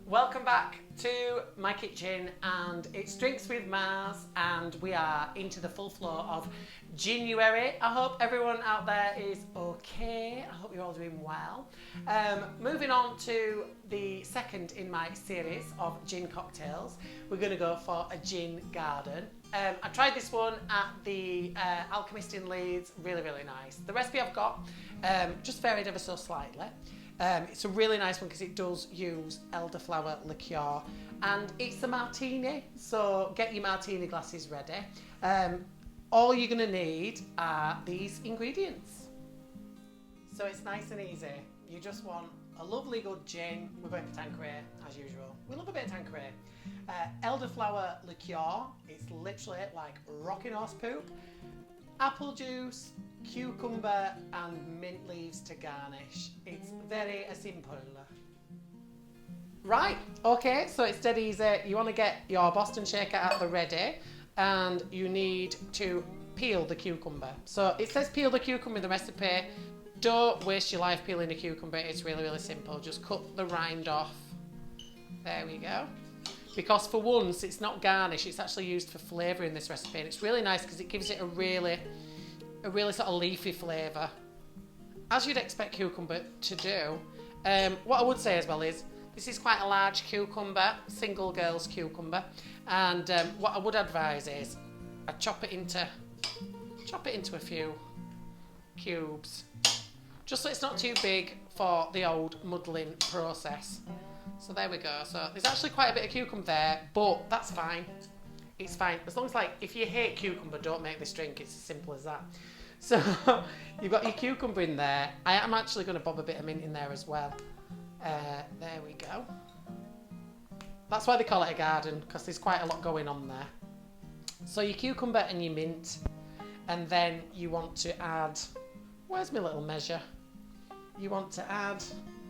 Welcome back to my kitchen, and it's Drinks with Mars, and we are into the full flow of January. I hope everyone out there is okay. I hope you're all doing well. Moving on to the second in my series of gin cocktails, we're going to go for a gin garden. I tried this one at the Alchemist in Leeds, really nice. The recipe I've got just varied ever so slightly. It's a really nice one because it does use elderflower liqueur, and it's a martini, so get your martini glasses ready. All you're going to need are these ingredients. So it's nice and easy. You just want a lovely good gin. We're going for Tanqueray as usual. We love a bit of Tanqueray. Elderflower liqueur, it's literally like rocking horse poop. Apple juice, cucumber and mint leaves to garnish. It's very simple. Right, okay, so it's dead easy. You want to get your Boston shaker at the ready, and you need to peel the cucumber. So it says peel the cucumber in the recipe. Don't waste your life peeling a cucumber. It's really simple. Just cut the rind off. There we go. Because for once, it's not garnish, it's actually used for flavour in this recipe, and it's really nice because it gives it a really sort of leafy flavour, as you'd expect cucumber to do. What I would say as well is, this is quite a large cucumber, single girl's cucumber, and what I would advise is, I chop it into a few cubes, just so it's not too big for the old muddling process. So there we go. So there's actually quite a bit of cucumber there, but that's fine. It's fine. As long as, like, if you hate cucumber, don't make this drink. It's as simple as that. So you've got your cucumber in there. I am actually going to bob a bit of mint in there as well. There we go. That's why they call it a garden, because there's quite a lot going on there. So your cucumber and your mint, and then you want to add, where's my little measure? You want to add,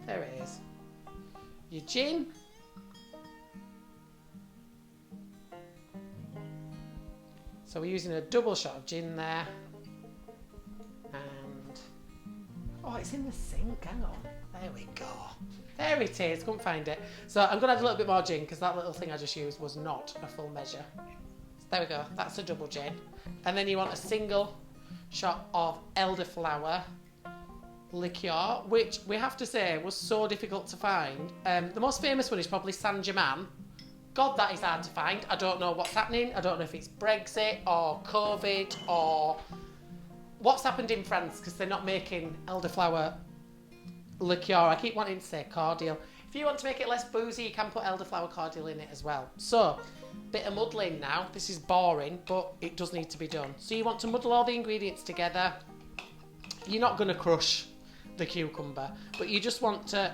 there it is, your gin, so we're using a double shot of gin there, and oh, it's in the sink, hang on, there we go, there it is, couldn't find it. So I'm going to add a little bit more gin because that little thing I just used was not a full measure. So there we go, that's a double gin. And then you want a single shot of elderflower liqueur, which we have to say was so difficult to find. The most famous one is probably Saint Germain. God, that is hard to find. I don't know what's happening. I don't know if it's Brexit or COVID or what's happened in France, because they're not making elderflower liqueur. I keep wanting to say cordial. If you want to make it less boozy, you can put elderflower cordial in it as well. So, bit of muddling now. This is boring, but it does need to be done. So you want to muddle all the ingredients together. You're not going to crush the cucumber, but you just want to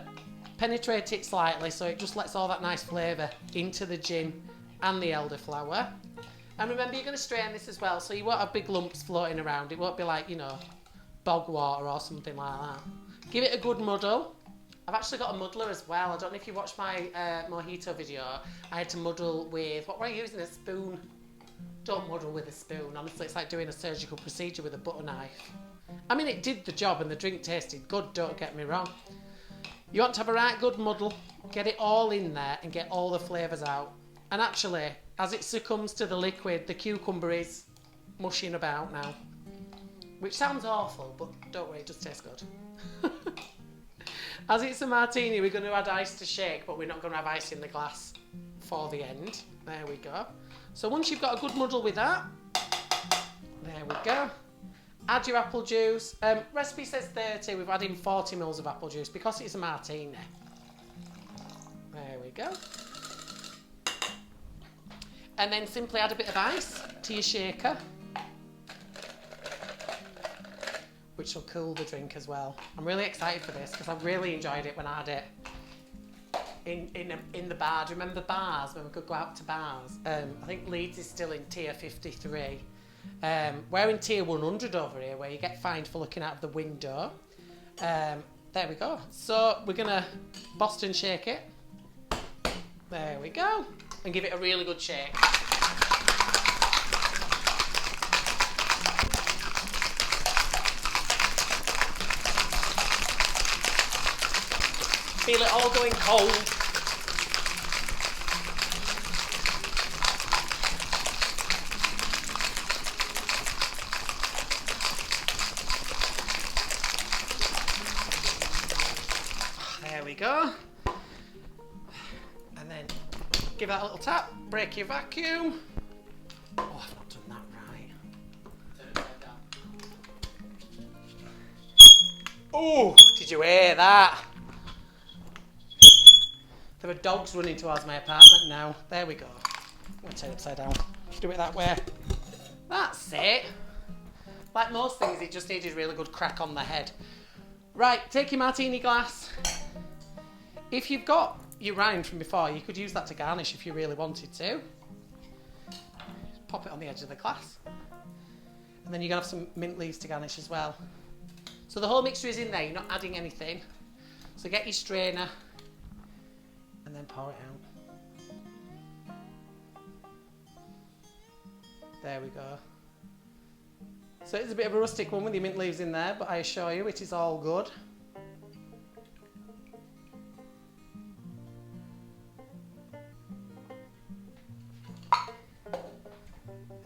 penetrate it slightly so it just lets all that nice flavour into the gin and the elderflower. And remember, you're going to strain this as well, so you won't have big lumps floating around. It won't be like, you know, bog water or something like that. Give it a good muddle. I've actually got a muddler as well. I don't know if you watched my mojito video. I had to muddle with, what were I using, a spoon? Don't muddle with a spoon. Honestly, it's like doing a surgical procedure with a butter knife. I mean, it did the job and the drink tasted good, don't get me wrong. You want to have a right good muddle, get it all in there and get all the flavours out. And actually, as it succumbs to the liquid, the cucumber is mushing about now. Which sounds awful, but don't worry, it does taste good. As it's a martini, we're going to add ice to shake, but we're not going to have ice in the glass for the end. There we go. So once you've got a good muddle with that, there we go. Add your apple juice. Recipe says 30, we've added 40 ml of apple juice because it's a martini. There we go. And then simply add a bit of ice to your shaker, which will cool the drink as well. I'm really excited for this because I really enjoyed it when I had it in the bar. Do you remember bars, when we could go out to bars? I think Leeds is still in tier 53. We're in tier 100 over here, where you get fined for looking out of the window. There we go. So we're gonna Boston shake it. There we go. And give it a really good shake. Feel it all going cold. give that a little tap, break your vacuum. Oh, I've not done that right. Turn it upside down. Oh, did you hear that? There are dogs running towards my apartment now. There we go. I'm going to turn it upside down. Do it that way. That's it. Like most things, it just needed really good crack on the head. Right, take your martini glass. If you've got your rind from before, you could use that to garnish if you really wanted to. Pop it on the edge of the glass. And then you're going to have some mint leaves to garnish as well. So the whole mixture is in there, you're not adding anything. So get your strainer and then pour it out. There we go. So it's a bit of a rustic one with your mint leaves in there, but I assure you it is all good.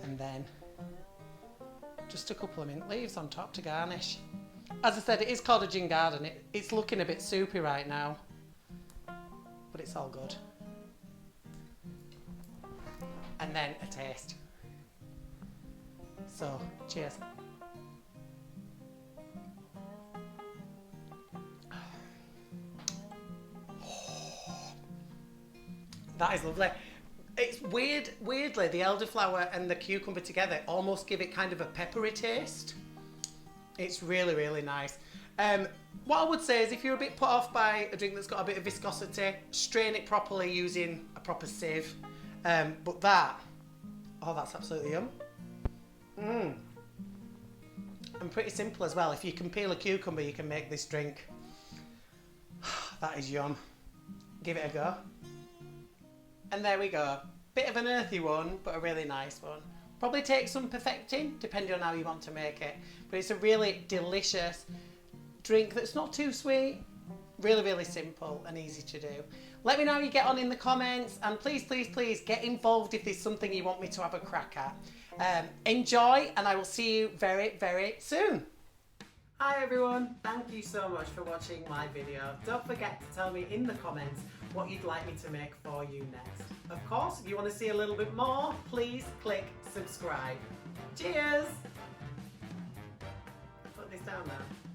And then just a couple of mint leaves on top to garnish. As I said, it is called a gin garden. It's looking a bit soupy right now, but it's all good. And then a taste. So, cheers. That is lovely. It's weirdly, the elderflower and the cucumber together almost give it kind of a peppery taste. It's really, really nice. What I would say is if you're a bit put off by a drink that's got a bit of viscosity, strain it properly using a proper sieve. But that, oh, that's absolutely yum. And pretty simple as well. If you can peel a cucumber, you can make this drink. That is yum. Give it a go. And there we go. Bit of an earthy one, but a really nice one. Probably take some perfecting, depending on how you want to make it. But it's a really delicious drink that's not too sweet. Really, really simple and easy to do. Let me know how you get on in the comments. And please, please, please get involved if there's something you want me to have a crack at. Enjoy, and I will see you very, very soon. Hi everyone, thank you so much for watching my video. Don't forget to tell me in the comments what you'd like me to make for you next. Of course, if you want to see a little bit more, please click subscribe. Cheers! Put this down now.